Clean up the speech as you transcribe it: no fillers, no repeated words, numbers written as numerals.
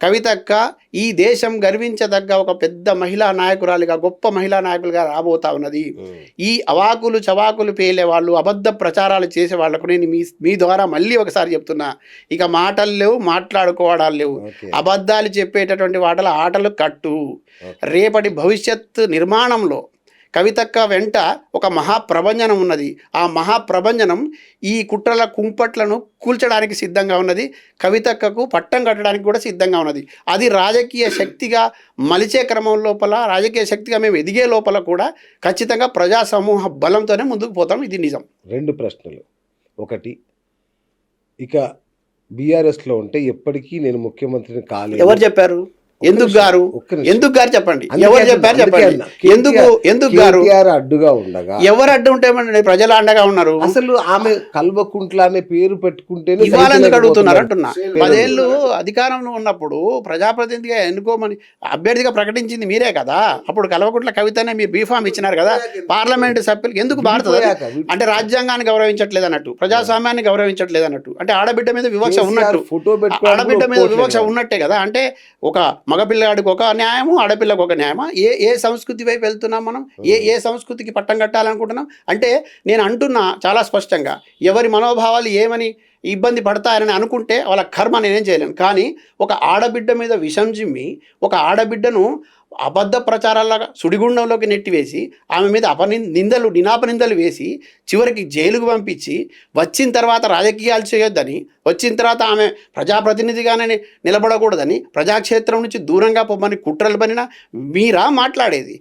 కవితక్క ఈ దేశం గర్వించదగ్గ ఒక పెద్ద మహిళా నాయకురాలిగా, గొప్ప మహిళా నాయకులుగా రాబోతా ఉన్నది. ఈ అవాకులు చవాకులు పేలే వాళ్ళు, అబద్ధ ప్రచారాలు చేసే వాళ్ళకు నేను మీ ద్వారా మళ్ళీ ఒకసారి చెప్తున్నా, ఇక మాటలు లేవు, మాట్లాడుకోవడాలు లేవు. అబద్ధాలు చెప్పేటటువంటి వాటల ఆటలు కట్టు. రేపటి భవిష్యత్ నిర్మాణంలో కవితక్క వెంట ఒక మహాప్రభంజనం ఉన్నది. ఆ మహాప్రభంజనం ఈ కుట్రల కుంపట్లను కూల్చడానికి సిద్ధంగా ఉన్నది. కవితక్కకు పట్టం కట్టడానికి కూడా సిద్ధంగా ఉన్నది. అది రాజకీయ శక్తిగా మలిచే క్రమం లోపల, రాజకీయ శక్తిగా మేము ఎదిగే లోపల కూడా ఖచ్చితంగా ప్రజా సమూహ బలంతోనే ముందుకు పోతాం. ఇది నిజం. 2 ప్రశ్నలు. ఒకటి, ఇక బీఆర్ఎస్లో ఉంటే ఎప్పటికీ నేను ముఖ్యమంత్రిని కాలేదు. ఎవరు చెప్పారు? ఎందుకు గారు చెప్పండి. ఎవరు చెప్పారు చెప్పండి. ఎందుకు గారు అడ్డుగా ఉండగా? ఎవరు అడ్డు ఉంటే ప్రజలు అండగా ఉన్నారు. అసలు ఆమె కల్వకుంట్ల అనే పేరు పెట్టుకుంటే ఇవాళ ఎందుకు అడుగుతున్నారు అంటున్నా. 10 ఏళ్ళు అధికారంలో ఉన్నప్పుడు ప్రజాప్రతినిధిగా ఎన్నుకోమని అభ్యర్థిగా ప్రకటించింది మీరే కదా. అప్పుడు కల్వకుంట్ల కవితనే మీరు బీఫామ్ ఇచ్చినారు కదా. పార్లమెంటు సభ్యులకు ఎందుకు మారుతుంది అంటే రాజ్యాంగాన్ని గౌరవించట్లేదు అన్నట్టు, ప్రజాస్వామ్యాన్ని గౌరవించట్లేదు అన్నట్టు, అంటే ఆడబిడ్డ మీద వివక్ష ఉన్నట్టు, ఆడబిడ్డ మీద వివక్ష ఉన్నట్టే కదా. అంటే ఒక మగపిల్లగాడికి ఒక న్యాయము, ఆడపిల్లకు ఒక న్యాయమా? ఏ సంస్కృతి వైపు వెళ్తున్నాం మనం? ఏ సంస్కృతికి పట్టం కట్టాలనుకుంటున్నాం? అంటే నేను అంటున్నా చాలా స్పష్టంగా, ఎవరి మనోభావాలు ఏమని ఇబ్బంది పడతాయని అనుకుంటే వాళ్ళ కర్మ నేనేం చేయలేను. కానీ ఒక ఆడబిడ్డ మీద విషం జిమ్మి, ఒక ఆడబిడ్డను అబద్ధ ప్రచారాలాగా సుడిగుండంలోకి నెట్టివేసి, ఆమె మీద నినాపనిందలు వేసి, చివరికి జైలుకు పంపించి, వచ్చిన తర్వాత రాజకీయాలు చేయొద్దని, వచ్చిన తర్వాత ఆమె ప్రజాప్రతినిధిగానే నిలబడకూడదని, ప్రజాక్షేత్రం నుంచి దూరంగా పొమ్మని కుట్రలు పనినా మీరా మాట్లాడేది?